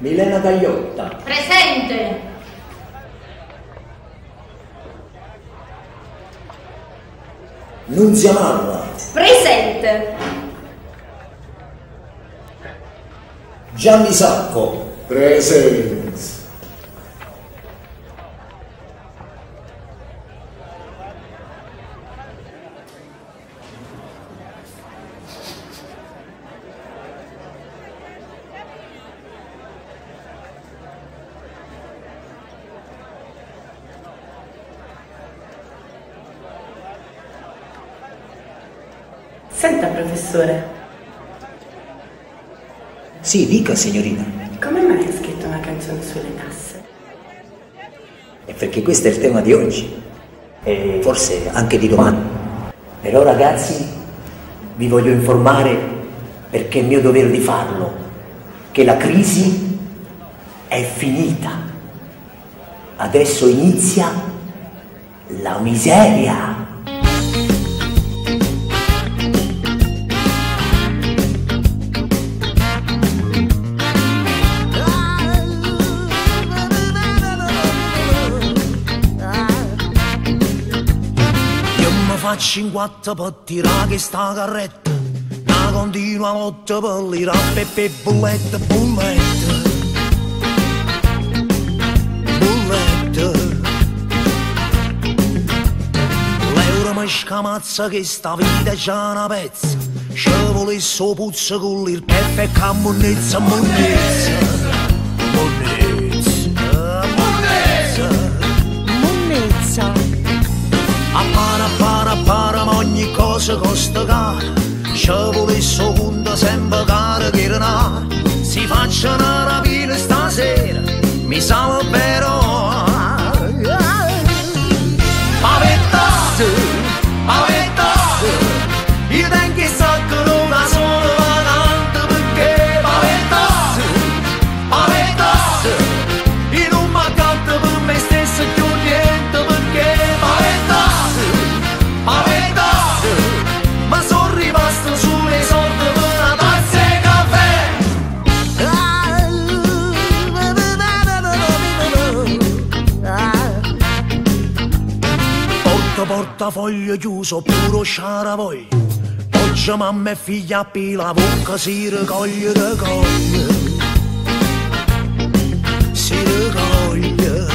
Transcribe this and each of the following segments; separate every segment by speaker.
Speaker 1: Milena Cagliotta.
Speaker 2: Presente.
Speaker 1: Nunzia Marra.
Speaker 2: Presente.
Speaker 1: Gianni Sacco.
Speaker 3: Presente.
Speaker 4: Senta, professore.
Speaker 1: Sì, dica, signorina.
Speaker 4: Come mai ha scritto una canzone sulle tasse?
Speaker 1: È perché questo è il tema di oggi. E forse anche di domani. Però, ragazzi, vi voglio informare, perché è mio dovere di farlo, che la crisi è finita. Adesso inizia la miseria.
Speaker 5: Faccio in quattro per tirare questa carretta, una continua lotta per le rappe e bullette, bullette, bullette. L'euro mi scamazza che sta vita c'è una pezza, ci volesse o puzza con il pepe e cammonezza, monnezza, monnezza, monnezza, monnezza. Appara, ma ogni cosa costa cara. Ci volesse punta sempre cara che era. Si faccia una rapina stasera, mi sa vero. Pavettato, pavettato, io tengo che sacco una sola vagante, perché pavettato, pavettato, io non mi accatto per me stesso più niente, perché pavettato. Ma sono rimasto sulle sorte per una tazza di caffè. Portafoglio chiuso, puro sciaravoglio. Oggi mamma e figlia a la bocca si raccoglie, raccoglie, si raccoglie.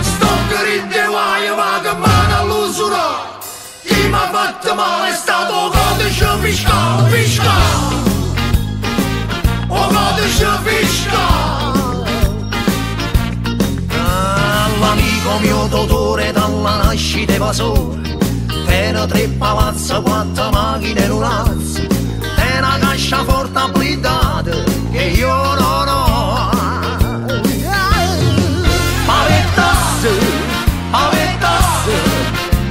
Speaker 5: Sto grinde guaio, ma che mano all'usura. Chi m'ha fatto male è stato codice fiscale, fiscale. O codice fiscale. L'amico mio dottore dalla nascita evasore, tiene 3 palazzi, 4 macchine e un razzo, tiene una cascia forte blindata che io non ho. Pavettato, pavettato,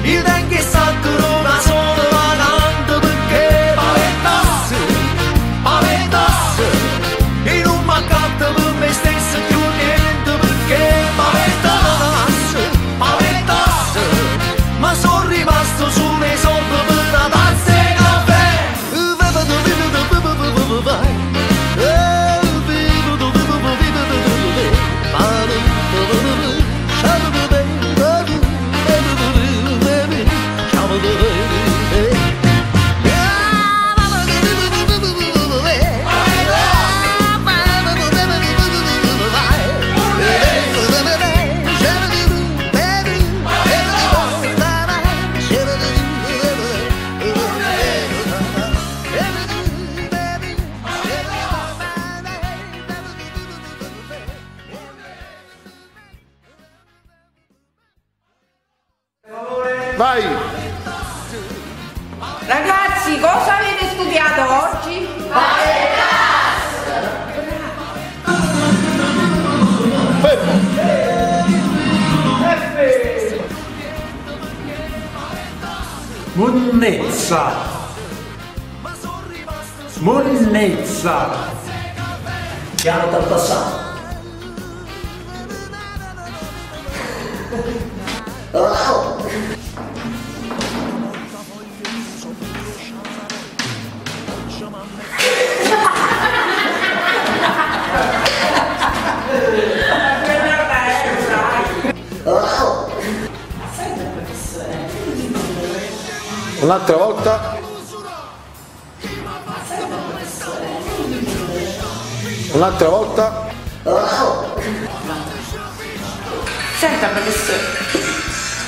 Speaker 5: io tengo che sacco una sola vagante, perché pavettato, pavettato, io non mi accatto per me stesso più niente, perché pavettato, pavettato, ma sono rimasto sulle sorte per una tazza di caffè.
Speaker 3: Vai!
Speaker 6: Ragazzi, cosa avete studiato oggi?
Speaker 3: Fermo!
Speaker 7: Monnezza! Monnezza!
Speaker 1: Piano dal passato.
Speaker 3: Un'altra volta. Un'altra volta.
Speaker 4: Senta, professore.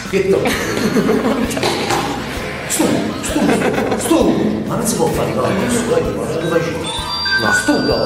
Speaker 1: Pietro. Studio. Ma non si può fare cosa questo, lo facevo. No, studio.